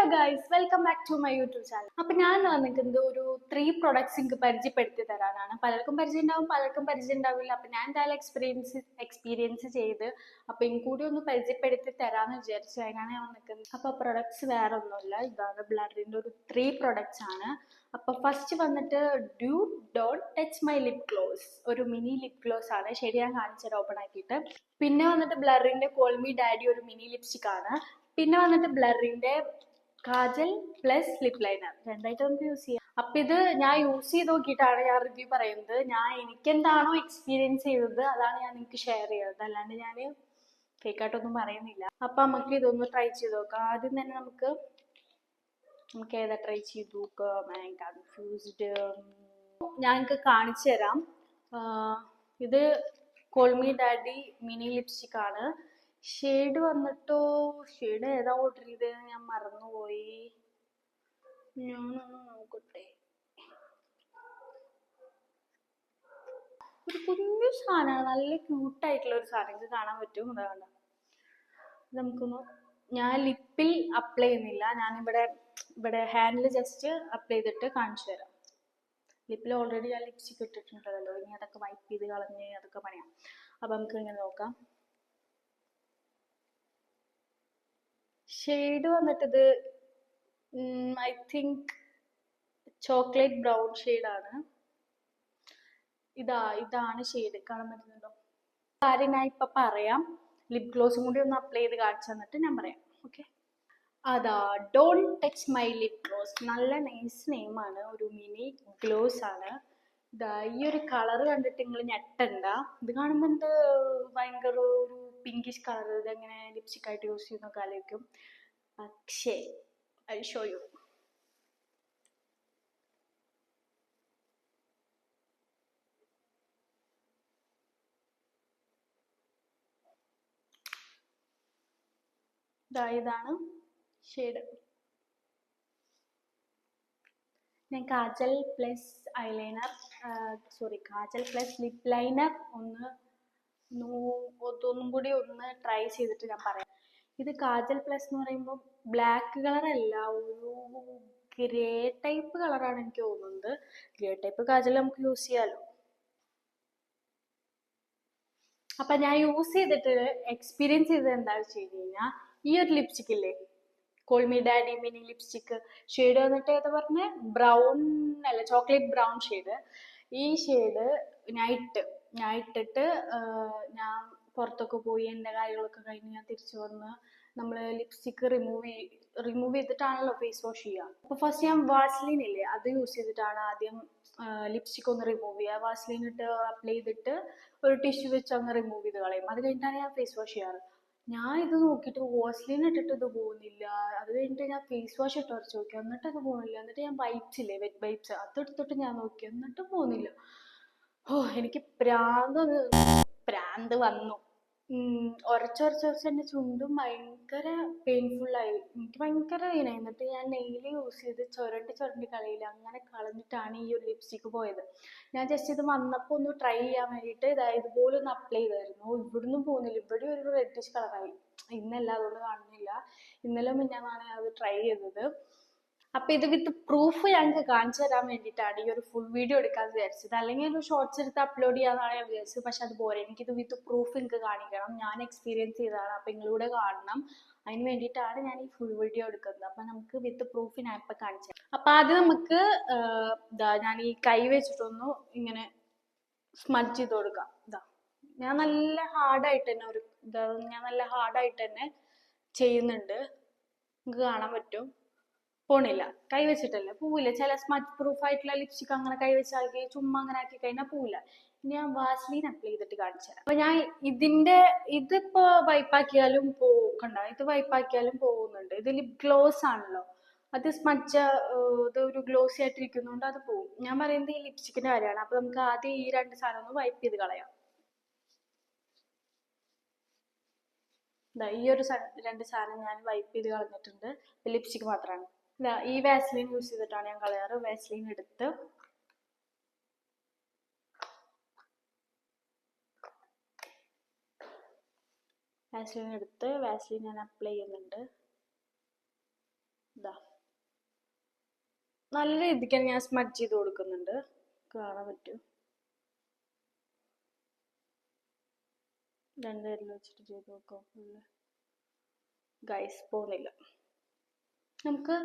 Hello guys, welcome back to my YouTube channel. അപ്പൊ ഞാൻ വന്നിരിക്കുന്നത് ഒരു 3 പ്രൊഡക്ട്സ് എനിക്ക് പരിചയപ്പെടുത്തി തരാനാണ്. പലർക്കും പരിചയം ഉണ്ടാവും, പലർക്കും പരിചയം ഉണ്ടാവില്ല. അപ്പൊ ഞാൻ എന്തായാലും എക്സ്പീരിയൻസ് ചെയ്ത് അപ്പൊ എനിക്ക് കൂടി ഒന്ന് പരിചയപ്പെടുത്തി തരാന്ന് വിചാരിച്ചു. അതിനാണ് ഞാൻ വന്നിരിക്കുന്നത്. അപ്പൊ പ്രൊഡക്ട്സ് വേറെ ഒന്നുമില്ല, ഇതാണ് ബ്ലറിന്റെ ഒരു 3 പ്രൊഡക്ട്സ് ആണ്. അപ്പൊ ഫസ്റ്റ് വന്നിട്ട് dew don't touch my lip gloss, ഒരു മിനി ലിപ് ഗ്ലോസ് ആണ്. ശരി, ഞാൻ കാണിച്ചത് ഓപ്പൺ ആക്കിയിട്ട്. പിന്നെ വന്നിട്ട് ബ്ലറിന്റെ കോൾ മീ ഡാഡി, ഒരു മിനി ലിപ്സ്റ്റിക് ആണ്. പിന്നെ വന്നിട്ട് ബ്ലറിന്റെ കാജൽ പ്ലസ് ലിപ് ലൈനർ, രണ്ടായിട്ട് നമുക്ക് യൂസ് ചെയ്യാം. അപ്പൊ ഇത് ഞാൻ യൂസ് ചെയ്ത് നോക്കിയിട്ടാണ് ഞാൻ റിവ്യൂ പറയുന്നത്. എനിക്ക് എന്താണോ എക്സ്പീരിയൻസ് ചെയ്തത് അതാണ് ഞാൻ നിങ്ങൾക്ക് ഷെയർ ചെയ്യുന്നത്, അല്ലാണ്ട് ഞാൻ ഫേക്കായിട്ടൊന്നും പറയുന്നില്ല. അപ്പൊ നമുക്ക് ഇതൊന്ന് ട്രൈ ചെയ്ത് നോക്കാം. ആദ്യം തന്നെ നമുക്ക് ഏതാ ട്രൈ ചെയ്ത് നോക്കാം. കൺഫ്യൂസ്ഡ്. ഞാൻ നിങ്ങൾക്ക് കാണിച്ചു തരാം. ഇത് കോൾമി ഡാഡി മിനി ലിപ്സ്റ്റിക് ആണ്. ഷെയ്ഡ് വന്നിട്ടോ, ഷെയ്ഡ് ഏതാ ഓർഡർ ചെയ്തത് ഞാൻ മറന്നുപോയി. ഞാനൊന്ന് നോക്കട്ടെ. ഒരു കുഞ്ഞു സാധനമാണ്, നല്ല ക്യൂട്ടായിട്ടുള്ള ഒരു സാധനം. ഇത് കാണാൻ പറ്റും, അതാണ്. നമുക്കൊന്ന്, ഞാൻ ലിപ്പിൽ അപ്ലൈ ചെയ്യുന്നില്ല, ഇവിടെ ഹാൻഡിൽ ജസ്റ്റ് അപ്ലൈ ചെയ്തിട്ട് കാണിച്ചു തരാം. ലിപ്പിൽ ഓൾറെഡി ഞാൻ ലിപ്സ്റ്റിക് ഇട്ടിട്ടുണ്ടല്ലോ, ഇനി അതൊക്കെ വൈപ്പ് ചെയ്ത് കളഞ്ഞ് അതൊക്കെ പണിയാം. അപ്പൊ നമുക്ക് ഇങ്ങനെ നോക്കാം. ഷെയ്ഡ് വന്നിട്ടത് ഐ തിങ്ക് ചോക്ലേറ്റ് ബ്രൗൺ ഷെയ്ഡാണ്. ഇതാണ് ഷെയ്ഡ്, കാണാൻ പറ്റുന്നുണ്ടോ? കാര്യം ഞാൻ ഇപ്പൊ പറയാം. ലിപ് ഗ്ലോസും കൂടി ഒന്ന് അപ്ലൈ ചെയ്ത് കാണിച്ചു തന്നിട്ട് ഞാൻ പറയാം. ഓക്കെ, അതാ don't touch my lip gloss. നല്ല നൈസ് നെയിമാണ്, ഒരു മിനി ഗ്ലോസ് ആണ്. ഈ ഒരു കളർ കണ്ടിട്ട് നിങ്ങൾ ഞെട്ടണ്ട. ഇത് കാണുമ്പോൾ എന്ത് ഭയങ്കര ഒരു പിങ്കിഷ് കളർ, ഇതെങ്ങനെ ലിപ്സ്റ്റിക് ആയിട്ട് യൂസ് ചെയ്യുന്നൊക്കെ ആലോചിക്കും. പക്ഷേ ഐ ഷോ യു. ഇതാണ് ഷെയ്ഡ്. ഞാൻ kajal plus kajal plus lip liner ഒന്നും കൂടി ഒന്ന് ട്രൈ ചെയ്തിട്ട് ഞാൻ പറയാം. ഇത് കാജൽ പ്ലസ് എന്ന് പറയുമ്പോൾ ബ്ലാക്ക് കളർ അല്ല, ഒരു ഗ്രേ ടൈപ്പ് കളറാണ് എനിക്ക് തോന്നുന്നത്. ഗ്രേ ടൈപ്പ് കാജൽ നമുക്ക് യൂസ് ചെയ്യാലോ. അപ്പൊ ഞാൻ യൂസ് ചെയ്തിട്ട് എക്സ്പീരിയൻസ് ചെയ്തത് എന്താണെന്ന് വെച്ച് കഴിഞ്ഞാൽ, ഈ ഒരു ലിപ്സ്റ്റിക് ഇല്ലേ, കോൾമി ഡാഡി മിനി ലിപ്സ്റ്റിക്, ഷെയ്ഡ് വന്നിട്ട് ഏതാ പറഞ്ഞ ബ്രൗൺ അല്ല, ചോക്ലേറ്റ് ബ്രൗൺ ഷെയ്ഡ്. ഈ ഷെയ്ഡ് ഞാൻ ഇട്ടിട്ട് ഞാൻ പുറത്തൊക്കെ പോയി എൻ്റെ കാര്യങ്ങളൊക്കെ കഴിഞ്ഞ് ഞാൻ തിരിച്ചു വന്ന് നമ്മൾ ലിപ്സ്റ്റിക് റിമൂവ് ചെയ്തിട്ടാണല്ലോ ഫേസ് വാഷ് ചെയ്യുക. അപ്പോൾ ഫസ്റ്റ് ഞാൻ വാസ്ലിൻ ഇല്ലേ, അത് യൂസ് ചെയ്തിട്ടാണ് ആദ്യം ലിപ്സ്റ്റിക് ഒന്ന് റിമൂവ് ചെയ്യുക. വാസ്ലിൻ ഇട്ട് അപ്ലൈ ചെയ്തിട്ട് ഒരു ടിഷ്യൂ വെച്ച് അങ്ങ് റിമൂവ് ചെയ്ത് കളയും. അത് കഴിഞ്ഞിട്ടാണ് ഞാൻ ഫേസ് വാഷ് ചെയ്യാറ്. ഞാൻ ഇത് നോക്കിയിട്ട് വാസ്ലിൻ ഇട്ടിട്ട് ഇത് പോകുന്നില്ല. അത് കഴിഞ്ഞിട്ട് ഞാൻ ഫേസ് വാഷ് ഇട്ട് ഉറച്ച് നോക്കി, എന്നിട്ട് അത് പോകുന്നില്ല. എന്നിട്ട് ഞാൻ വൈപ്സ് ഇല്ലേ, വെറ്റ് വൈപ്സ്, അതെടുത്തിട്ട് ഞാൻ നോക്കി, എന്നിട്ടും പോകുന്നില്ല. എനിക്ക് പ്രാന്ത് വന്നു. ഉരച്ചൊരച്ച് എൻ്റെ ചുണ്ടും ഭയങ്കര പെയിൻഫുള്ളായി. എനിക്ക് ഭയങ്കര പെയിനായി. എന്നിട്ട് ഞാൻ നെയിൽ യൂസ് ചെയ്ത് ചുരണ്ടി കളയില്ല, അങ്ങനെ കളഞ്ഞിട്ടാണ് ഈ ഒരു ലിപ്സ്റ്റിക്ക് പോയത്. ഞാൻ ജസ്റ്റ് ഇത് വന്നപ്പോൾ ഒന്ന് ട്രൈ ചെയ്യാൻ വേണ്ടിയിട്ട് ഇതുപോലെ ഒന്ന് അപ്ലൈ ചെയ്തായിരുന്നു. ഇവിടുന്നും പോകുന്നില്ല, ഇവിടെ ഒരു റെഡിഷ് കളറായി. ഇന്നല്ല, അതുകൊണ്ട് കാണുന്നില്ല. ഇന്നലെ മുന്നാണ് അത് ട്രൈ ചെയ്തത്. അപ്പൊ ഇത് വിത്ത് പ്രൂഫ് ഞങ്ങൾക്ക് കാണിച്ചു തരാൻ വേണ്ടിയിട്ടാണ് ഈ ഒരു ഫുൾ വീഡിയോ എടുക്കാന്ന് വിചാരിച്ചത്. അല്ലെങ്കിൽ ഒരു ഷോർട്സ് എടുത്ത് അപ്ലോഡ് ചെയ്യാന്നാണ് ഞാൻ വിചാരിച്ചത്. പക്ഷെ അതുപോലെ എനിക്കിത് വിത്ത് പ്രൂഫ് നിങ്ങൾക്ക് കാണിക്കണം. ഞാൻ എക്സ്പീരിയൻസ് ചെയ്തതാണ്, അപ്പൊ നിങ്ങളിവിടെ കാണണം. അതിന് വേണ്ടിയിട്ടാണ് ഞാൻ ഈ ഫുൾ വീഡിയോ എടുക്കുന്നത്. അപ്പൊ നമുക്ക് വിത്ത് പ്രൂഫ് ഞാൻ ഇപ്പൊ കാണിച്ചു. അപ്പൊ ആദ്യം നമുക്ക് ഞാൻ ഈ കൈ വെച്ചിട്ടൊന്ന് ഇങ്ങനെ സ്മഡ്ജ് ചെയ്ത് കൊടുക്കാം. ഞാൻ നല്ല ഹാർഡായിട്ട് തന്നെ ചെയ്യുന്നുണ്ട്. നിങ്ങൾക്ക് കാണാൻ പറ്റും, പോണില്ല. കൈ വെച്ചിട്ടല്ലേ, പോവില്ല. ചില സ്മച്ച് പ്രൂഫ് ആയിട്ടുള്ള ലിപ്സ്റ്റിക് അങ്ങനെ കൈ വെച്ചാൽ ചുമ്മാ അങ്ങനെ ആക്കി കഴിഞ്ഞാൽ പോവില്ല. ഇനി ഞാൻ വാസ്ലീൻ അപ്ലൈ ചെയ്തിട്ട് കാണിച്ചു തരാം. അപ്പൊ ഞാൻ ഇതിപ്പോ വൈപ്പാക്കിയാലും ഇത് വൈപ്പാക്കിയാലും പോകുന്നുണ്ട്. ഇത് ലിപ് ഗ്ലോസ് ആണല്ലോ, അത് ഇത് ഒരു ഗ്ലോസി ആയിട്ടിരിക്കുന്നതുകൊണ്ട് അത് പോകും. ഞാൻ പറയുന്നത് ഈ ലിപ്സ്റ്റിക്കിന്റെ കാര്യമാണ്. അപ്പൊ നമുക്ക് ആദ്യം ഈ രണ്ട് സാധനം ഒന്ന് വൈപ്പ് ചെയ്ത് കളയാം. ഈ ഒരു രണ്ട് സാധനം ഞാൻ വൈപ്പ് ചെയ്ത് കളഞ്ഞിട്ടുണ്ട്. ലിപ്സ്റ്റിക് മാത്രമാണ്. ഈ വാസ്ലിൻ യൂസ് ചെയ്തിട്ടാണ് ഞാൻ കളയാറ്. വാസ്ലിൻ എടുത്ത് വാസ്ലിൻ ഞാൻ അപ്ലൈ ചെയ്യുന്നുണ്ട്. ഇതാ നല്ല രീതിക്ക് ഞാൻ സ്മഡ്ജ് ചെയ്ത് കൊടുക്കുന്നുണ്ട്, കാണാൻ പറ്റും. 2 വിരൽ വെച്ചിട്ട് ചെയ്ത് നോക്കാം. ഫുള്ള് ഗൈസ് പോകുന്നില്ല. നമുക്ക്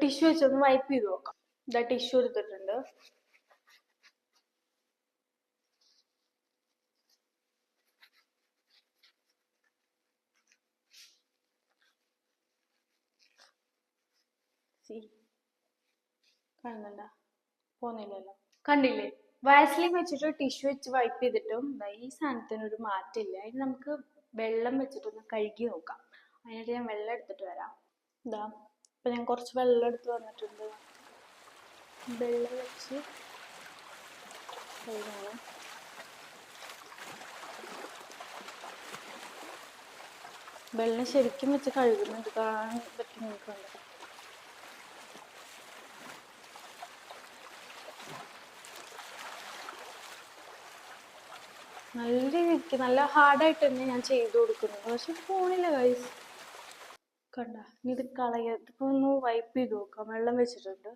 ടിഷ്യൂ വെച്ചൊന്ന് വൈപ്പ് ചെയ്ത് നോക്കാം. ഇതാ ടിഷ്യൂ എടുത്തിട്ടുണ്ട്. കാണുന്നുണ്ട? പോകുന്നില്ലല്ലോ. കണ്ടില്ലേ? വാസ്ലിൻ വെച്ചിട്ട് ടിഷ്യൂ വെച്ച് വൈപ്പ് ചെയ്തിട്ടും ഈ സാധനത്തിനൊരു മാറ്റമില്ല. അതിന് നമുക്ക് വെള്ളം വെച്ചിട്ടൊന്ന് കഴുകി നോക്കാം. അതിനായിട്ട് ഞാൻ വെള്ളം എടുത്തിട്ട് വരാം. ഇതാ ഇപ്പൊ ഞാൻ കുറച്ച് വെള്ളം എടുത്ത് വന്നിട്ടുണ്ട്. വെള്ളം വെച്ച് കഴുകണം. വെള്ളം ശരിക്കും വെച്ച് കഴുകുന്നുണ്ട്, കാണാൻ പറ്റും നിങ്ങൾക്ക്. കണ്ടത് നല്ല രീതിക്ക് നല്ല ഹാർഡായിട്ട് തന്നെ ഞാൻ ചെയ്തു കൊടുക്കുന്നത്. പക്ഷെ ഫോണില്ല ഗൈസ്. കണ്ട, ഇത് കളയാ. ഇപ്പൊ ഒന്ന് വൈപ്പ് ചെയ്ത് നോക്കാം. വെള്ളം വെച്ചിട്ടുണ്ട്.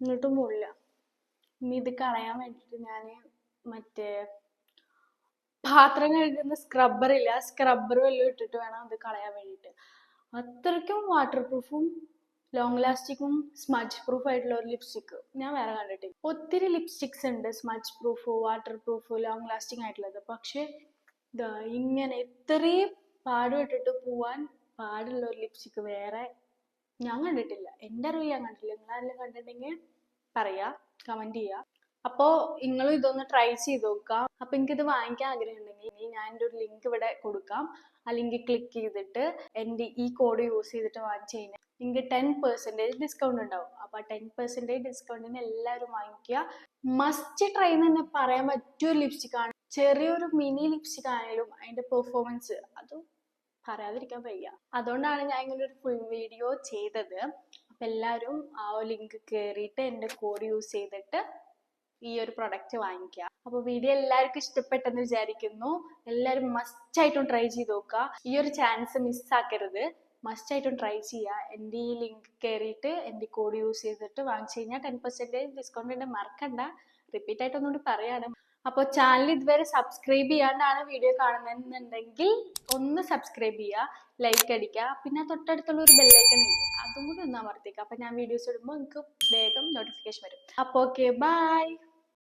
എന്നിട്ടും പോയില്ല. ഇനി ഇത് കളയാൻ വേണ്ടിട്ട് ഞാൻ മറ്റേ പാത്രം കഴുകുന്ന സ്ക്രബ്ബർ ഇല്ല, സ്ക്രബ്ബർ വല്ലതും ഇട്ടിട്ട് വേണം അത് കളയാൻ വേണ്ടിട്ട്. അത്രയ്ക്കും വാട്ടർ പ്രൂഫും ലോങ് ലാസ്റ്റിക്കും സ്മഡ്ജ് പ്രൂഫ് ആയിട്ടുള്ള ഒരു ലിപ്സ്റ്റിക് ഞാൻ വേറെ കണ്ടിട്ടില്ല. ഒത്തിരി ലിപ്സ്റ്റിക്സ് ഉണ്ട് smudge proof, water proof, long lasting ആയിട്ടുള്ളത്. പക്ഷെ ഇങ്ങനെ ഇത്രയും പാടുപെട്ടിട്ട് പോവാൻ പാടുള്ള ഒരു ലിപ്സ്റ്റിക് വേറെ ഞാൻ കണ്ടിട്ടില്ല. എൻ്റെ അറിവിൽ ഞാൻ കണ്ടിട്ടില്ല. നിങ്ങളാരെങ്കിലും കണ്ടിട്ടുണ്ടെങ്കിൽ പറയാ, കമന്റ് ചെയ്യാ. അപ്പോ നിങ്ങളും ഇതൊന്ന് ട്രൈ ചെയ്ത് നോക്കാം. അപ്പൊ എനിക്കിത് വാങ്ങിക്കാൻ ആഗ്രഹം ഉണ്ടെങ്കിൽ ഞാൻ എൻ്റെ ഒരു ലിങ്ക് ഇവിടെ കൊടുക്കാം. ആ ലിങ്ക് ക്ലിക്ക് ചെയ്തിട്ട് എൻ്റെ ഈ കോഡ് യൂസ് ചെയ്തിട്ട് വാങ്ങിച്ചു കഴിഞ്ഞാൽ നിങ്ങൾക്ക് 10% ഡിസ്കൗണ്ട് ഉണ്ടാവും. അപ്പൊ ആ 10% ഡിസ്കൗണ്ടിന് എല്ലാവരും വാങ്ങിക്കുക. മസ്റ്റ് ട്രൈ എന്ന് തന്നെ പറയാൻ പറ്റിയ ഒരു ലിപ്സ്റ്റിക് ആണ്. ചെറിയൊരു മിനി ലിപ്സ്റ്റിക് ആണെങ്കിലും അതിന്റെ പെർഫോമൻസ് അത് പറയാതിരിക്കാൻ വയ്യ. അതുകൊണ്ടാണ് ഞാൻ ഇങ്ങനെ ഒരു ഫുൾ വീഡിയോ ചെയ്തത്. അപ്പൊ എല്ലാവരും ആ ലിങ്ക് കയറിയിട്ട് എൻ്റെ കോഡ് യൂസ് ചെയ്തിട്ട് ഈ ഒരു പ്രൊഡക്റ്റ് വാങ്ങിക്കുക. അപ്പോൾ വീഡിയോ എല്ലാവർക്കും ഇഷ്ടപ്പെട്ടെന്ന് വിചാരിക്കുന്നു. എല്ലാവരും മസ്റ്റ് ആയിട്ടും ട്രൈ ചെയ്ത് നോക്കുക. ഈ ഒരു ചാൻസ് മിസ്സാക്കരുത്. മസ്റ്റ് ആയിട്ടും ട്രൈ ചെയ്യുക. എൻ്റെ ഈ ലിങ്ക് കയറിയിട്ട് എൻ്റെ കോഡ് യൂസ് ചെയ്തിട്ട് വാങ്ങിച്ചു കഴിഞ്ഞാൽ 10% ഡിസ്കൗണ്ട് ഉണ്ട്. മറക്കണ്ട. റിപ്പീറ്റ് ആയിട്ട് ഒന്നുകൂടി പറയാണ്. അപ്പോൾ ചാനൽ ഇതുവരെ സബ്സ്ക്രൈബ് ചെയ്യാണ്ടാണ് വീഡിയോ കാണുന്നതെന്നുണ്ടെങ്കിൽ ഒന്ന് സബ്സ്ക്രൈബ് ചെയ്യുക, ലൈക്ക് അടിക്കുക. പിന്നെ തൊട്ടടുത്തുള്ള ഒരു ബെല്ലൈക്കൺ ഇല്ലേ, അതും കൂടി ഒന്ന് അമർത്തിക്കുക. അപ്പം ഞാൻ വീഡിയോസ് ഇടുമ്പോൾ നിങ്ങൾക്ക് വേഗം നോട്ടിഫിക്കേഷൻ വരും. അപ്പോൾ ഓക്കെ, ബൈ.